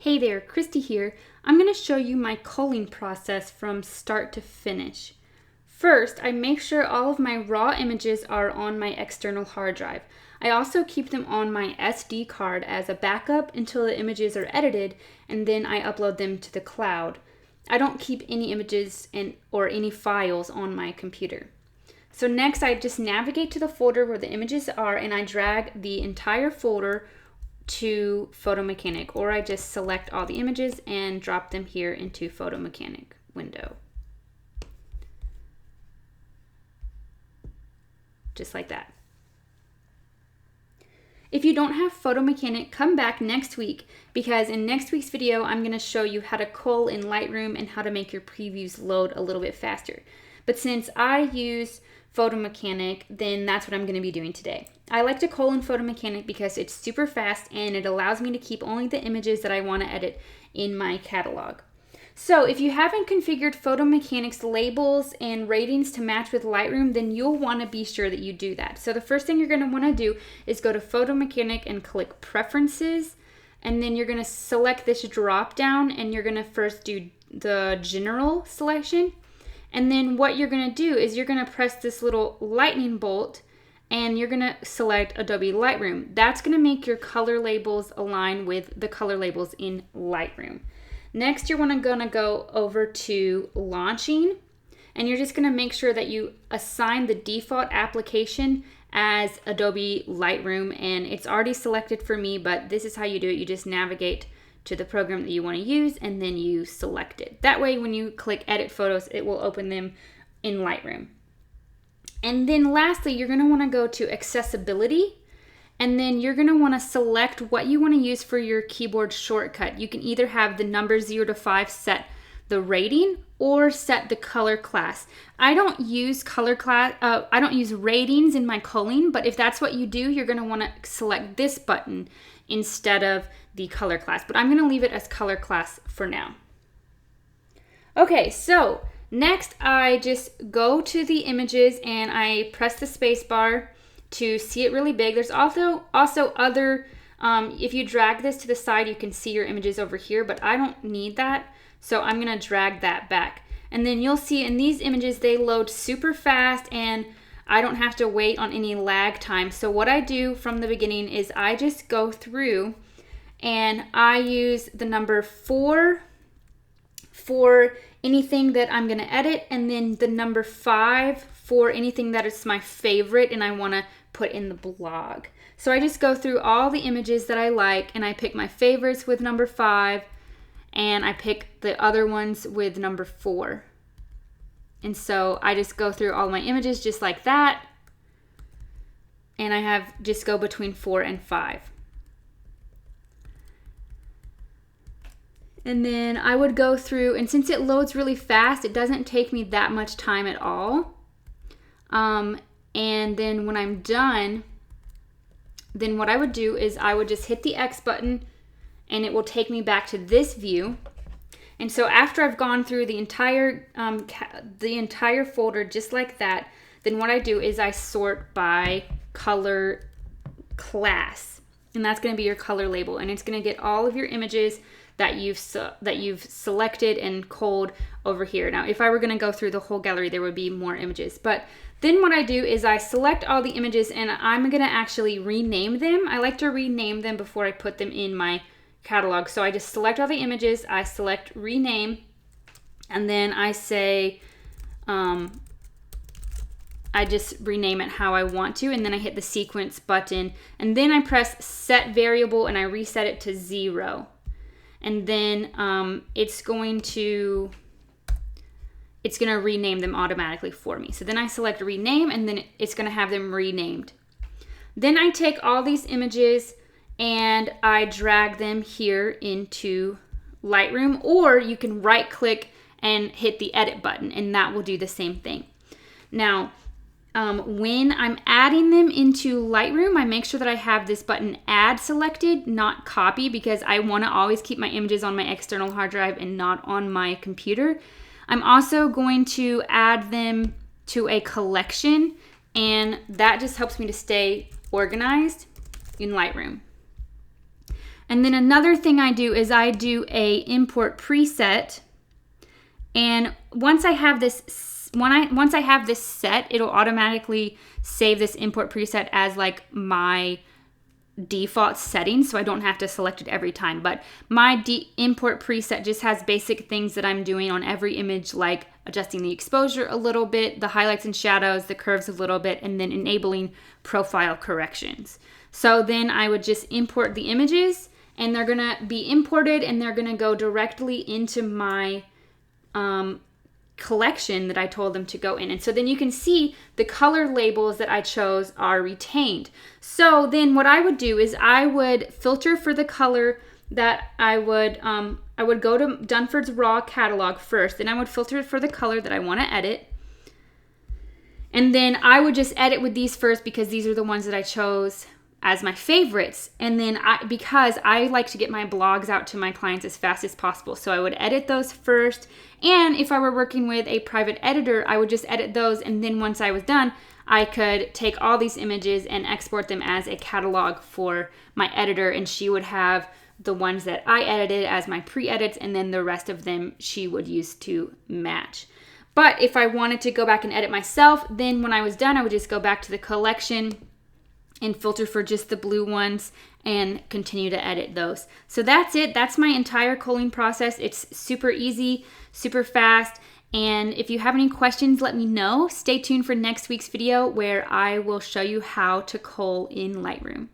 Hey there, Christy here. I'm going to show you my culling process from start to finish. First, I make sure all of my raw images are on my external hard drive. I also keep them on my SD card as a backup until the images are edited, and then I upload them to the cloud. I don't keep any images or any files on my computer. So next, I just navigate to the folder where the images are, and I drag the entire folder to Photo Mechanic, or I just select all the images and drop them here into Photo Mechanic window. Just like that. If you don't have Photo Mechanic, come back next week, because in next week's video I'm going to show you how to cull in Lightroom and how to make your previews load a little bit faster. But since I use Photo Mechanic, then that's what I'm going to be doing today. I like to cull in Photo Mechanic because it's super fast and it allows me to keep only the images that I want to edit in my catalog. So if you haven't configured Photo Mechanic's labels and ratings to match with Lightroom, then you'll want to be sure that you do that. So the first thing you're going to want to do is go to Photo Mechanic and click Preferences, and then you're going to select this drop down and you're going to first do the General selection. And then what you're going to do is you're going to press this little lightning bolt and you're going to select Adobe Lightroom. That's going to make your color labels align with the color labels in Lightroom. Next, you're going to go over to Launching, and you're just going to make sure that you assign the default application as Adobe Lightroom, and it's already selected for me, but this is how you do it. You just navigate to the program that you want to use, and then you select it. That way, when you click Edit Photos, it will open them in Lightroom. And then lastly, you're going to want to go to Accessibility, and then you're going to want to select what you want to use for your keyboard shortcut. You can either have the number 0 to 5 set the rating or set the color class. I don't use I don't use ratings in my culling, but if that's what you do, you're going to want to select this button instead of the color class. But I'm going to leave it as color class for now. Okay, so next I just go to the images and I press the space bar to see it really big. There's also other, if you drag this to the side, you can see your images over here, but I don't need that. So I'm gonna drag that back. And then you'll see in these images, they load super fast and I don't have to wait on any lag time. So what I do from the beginning is I just go through and I use the number 4 for anything that I'm gonna edit, and then the number 5 for anything that is my favorite and I wanna put in the blog. So I just go through all the images that I like and I pick my favorites with number 5 and I pick the other ones with number 4. And so I just go through all my images just like that, and I have just go between 4 and 5. And then I would go through, and since it loads really fast, it doesn't take me that much time at all. And then when I'm done, then what I would do is I would just hit the X button and it will take me back to this view. And so after I've gone through the entire folder just like that, then what I do is I sort by color class. And that's going to be your color label, and it's going to get all of your images that you've selected and culled over here. Now, if I were going to go through the whole gallery, there would be more images. But then what I do is I select all the images and I'm going to actually rename them. I like to rename them before I put them in my catalog. So I just select all the images, I select rename, and then I say, I just rename it how I want to, and then I hit the sequence button, and then I press set variable and I reset it to 0. And then it's going to rename them automatically for me. So then I select rename, and then it's going to have them renamed. Then I take all these images and I drag them here into Lightroom, or you can right click and hit the edit button, and that will do the same thing. Now, when I'm adding them into Lightroom, I make sure that I have this button add selected, not copy, because I want to always keep my images on my external hard drive and not on my computer. I'm also going to add them to a collection, and that just helps me to stay organized in Lightroom. And then another thing I do is I do a import preset. And once I have this set, it'll automatically save this import preset as like my default setting, so I don't have to select it every time. But my import preset just has basic things that I'm doing on every image, like adjusting the exposure a little bit, the highlights and shadows, the curves a little bit, and then enabling profile corrections. So then I would just import the images, and they're gonna be imported, and they're gonna go directly into my collection that I told them to go in. And so then you can see the color labels that I chose are retained. So then what I would do is I would filter for the color that I would go to Dunford's Raw catalog first, then I would filter for the color that I want to edit. And then I would just edit with these first because these are the ones that I chose as my favorites. And then because I like to get my blogs out to my clients as fast as possible, so I would edit those first. And if I were working with a private editor, I would just edit those, and then once I was done, I could take all these images and export them as a catalog for my editor, and she would have the ones that I edited as my pre-edits, and then the rest of them she would use to match. But if I wanted to go back and edit myself, then when I was done, I would just go back to the collection and filter for just the blue ones and continue to edit those. So that's it. That's my entire culling process. It's super easy, super fast. And if you have any questions, let me know. Stay tuned for next week's video where I will show you how to cull in Lightroom.